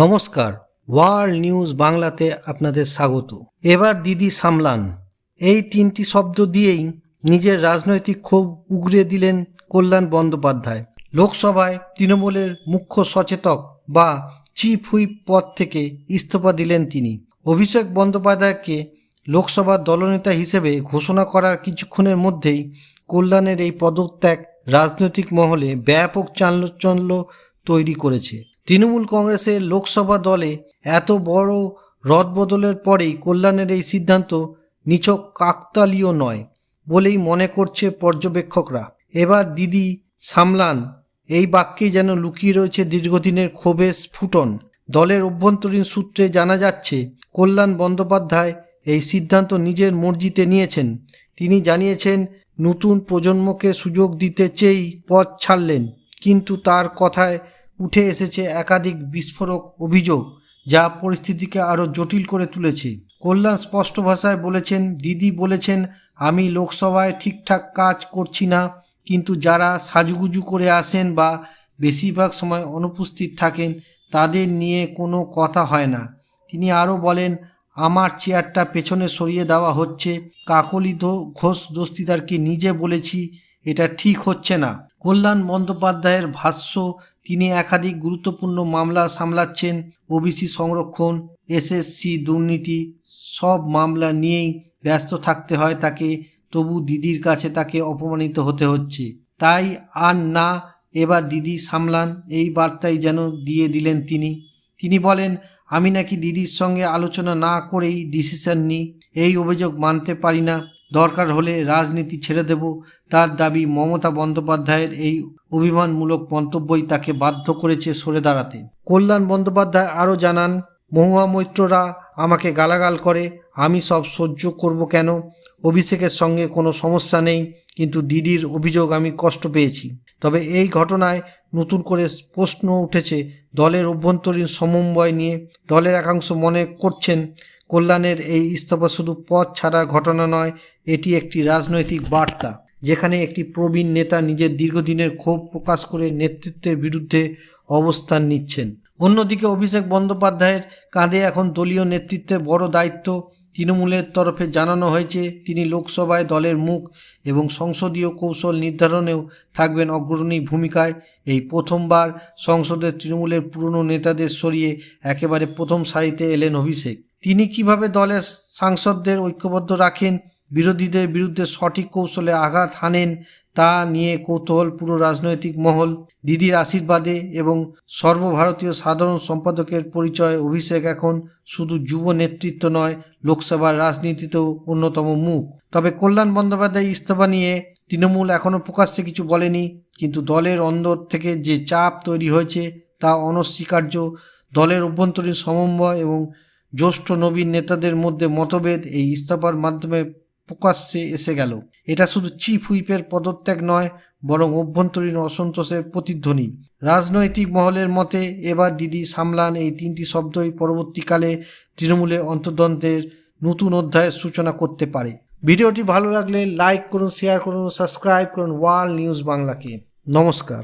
নমস্কার, world news বাংলাতে আপনাদের স্বাগত। এবার দিদি সামলান, এই তিনটি শব্দ দিয়েই নিজের রাজনৈতিক ক্ষোভ উগরে দিলেন কল্যাণ বন্দ্যোপাধ্যায়। লোকসভায় তৃণমূলের মুখ্য সচেতক বা চিফ হুইপ পদ থেকে ইস্তফা দিলেন তিনি। অভিষেক বন্দ্যোপাধ্যায়কে লোকসভার দলনেতা হিসেবে ঘোষণা করার কিছুক্ষণের মধ্যেই কল্যাণের এই পদত্যাগ রাজনৈতিক মহলে ব্যাপক চাঞ্চল্য তৈরি করেছে। তৃণমূল কংগ্রেসের লোকসভা দলে এত বড় রদবদলের পরেই কল্যাণের এই সিদ্ধান্ত নিছক কাকতালীয় নয় বলেই মনে করছে পর্যবেক্ষকরা। এবার দিদি সামলান, এই বাক্যে যেন লুকিয়ে রয়েছে দীর্ঘদিনের ক্ষোভের স্ফুটন। দলের অভ্যন্তরীণ সূত্রে জানা যাচ্ছে, কল্যাণ বন্দ্যোপাধ্যায় এই সিদ্ধান্ত নিজের মর্জিতে নিয়েছেন। তিনি জানিয়েছেন, নতুন প্রজন্মকে সুযোগ দিতে চেয়েই পদ ছাড়লেন, কিন্তু তার কথায় উঠে এসেছে একাধিক বিস্ফোরক অভিযোগ, যা পরিস্থিতিকে আরও জটিল করে তুলেছে। কল্যাণ স্পষ্ট ভাষায় বলেছেন, দিদি বলেছেন, আমি লোকসভায় ঠিকঠাক কাজ করছি না, কিন্তু যারা সাজুগুজু করে আসেন বা বেশিরভাগ সময় অনুপস্থিত থাকেন তাদের নিয়ে কোনো কথা হয় না। তিনি আরও বলেন, আমার চেয়ারটা পেছনে সরিয়ে দেওয়া হচ্ছে। কাকলি ঘোষ দস্তিদারকে নিজে বলেছি, এটা ঠিক হচ্ছে না। কল্যাণ বন্দ্যোপাধ্যায়ের ভাষ্য, তিনি একাধিক গুরুত্বপূর্ণ মামলা সামলাচ্ছেন। ওবিসি সংরক্ষণ, এসএসসি দুর্নীতি, সব মামলা নিয়েই ব্যস্ত থাকতে হয় তাকে। তবু দিদির কাছে তাকে অপমানিত হতে হচ্ছে। তাই আর না, এবার দিদি সামলান, এই বার্তাই যেন দিয়ে দিলেন তিনি বলেন, আমি নাকি দিদির সঙ্গে আলোচনা না করেই ডিসিশন নিই, এই অভিযোগ মানতে পারি না। দরকার হলে রাজনীতি ছেড়ে দেব। তার দাবি, মমতা বন্দ্যোপাধ্যায়ের এই অভিমানমূলক মন্তব্যই তাকে বাধ্য করেছে সরে দাঁড়াতে। কল্যাণ বন্দ্যোপাধ্যায় আরও জানান, মহুয়া মৈত্ররা আমাকে গালাগাল করে, আমি সব সহ্য করব কেন? অভিষেকের সঙ্গে কোনো সমস্যা নেই, কিন্তু দিদির অভিযোগ আমি কষ্ট পেয়েছি। তবে এই ঘটনায় নতুন করে প্রশ্ন উঠেছে দলের অভ্যন্তরীণ সমন্বয় নিয়ে। দলের একাংশ মনে করছেন, কল্যাণের এই ইস্তফা শুধু পদ ছাড়ার ঘটনা নয়, এটি একটি রাজনৈতিক বার্তা, যেখানে একটি প্রবীণ নেতা নিজের দীর্ঘদিনের ক্ষোভ প্রকাশ করে নেতৃত্বের বিরুদ্ধে অবস্থান নিচ্ছেন। অন্যদিকে অভিষেক বন্দ্যোপাধ্যায়ের কাঁধে এখন দলীয় নেতৃত্বের বড় দায়িত্ব। তৃণমূলের তরফে জানানো হয়েছে, তিনি লোকসভায় দলের মুখ এবং সংসদীয় কৌশল নির্ধারণেও থাকবেন অগ্রণী ভূমিকায়। এই প্রথমবার সংসদের তৃণমূলের পুরনো নেতাদের সরিয়ে একেবারে প্রথম সারিতে এলেন অভিষেক। তিনি কিভাবে দলের সাংসদদের ঐক্যবদ্ধ রাখেন, বিরোধীদের বিরুদ্ধে সঠিক কৌশলে আঘাত হানেন, তা নিয়ে কৌতূহল পুরো রাজনৈতিক মহল। দিদির আশীর্বাদে এবং সর্বভারতীয় সাধারণ সম্পাদকের পরিচয়ে অভিষেক এখন শুধু যুব নেতৃত্ব নয়, লোকসভার রাজনীতিতেও অন্যতম মুখ। তবে কল্যাণ বন্দ্যোপাধ্যায় ইস্তফা নিয়ে তৃণমূল এখনও প্রকাশ্যে কিছু বলেনি, কিন্তু দলের অন্দর থেকে যে চাপ তৈরি হয়েছে তা অনস্বীকার্য। দলের অভ্যন্তরীণ সমন্বয় এবং জ্যেষ্ঠ নবীন নেতাদের মধ্যে মতভেদ এই ইস্তফার মাধ্যমে প্রকাশ্যে এসে গেল। এটা শুধু চিফ হুইপের পদত্যাগ নয়, বরং অভ্যন্তরীণ অসন্তোষের প্রতিধ্বনি। রাজনৈতিক মহলের মতে, এবার দিদি সামলান, এই তিনটি শব্দই পরবর্তীকালে তৃণমূলে অন্তর্দ্বন্দ্বের নতুন অধ্যায়ের সূচনা করতে পারে। ভিডিওটি ভালো লাগলে লাইক করুন, শেয়ার করুন, সাবস্ক্রাইব করুন ওয়ার্ল্ড নিউজ বাংলাকে। নমস্কার।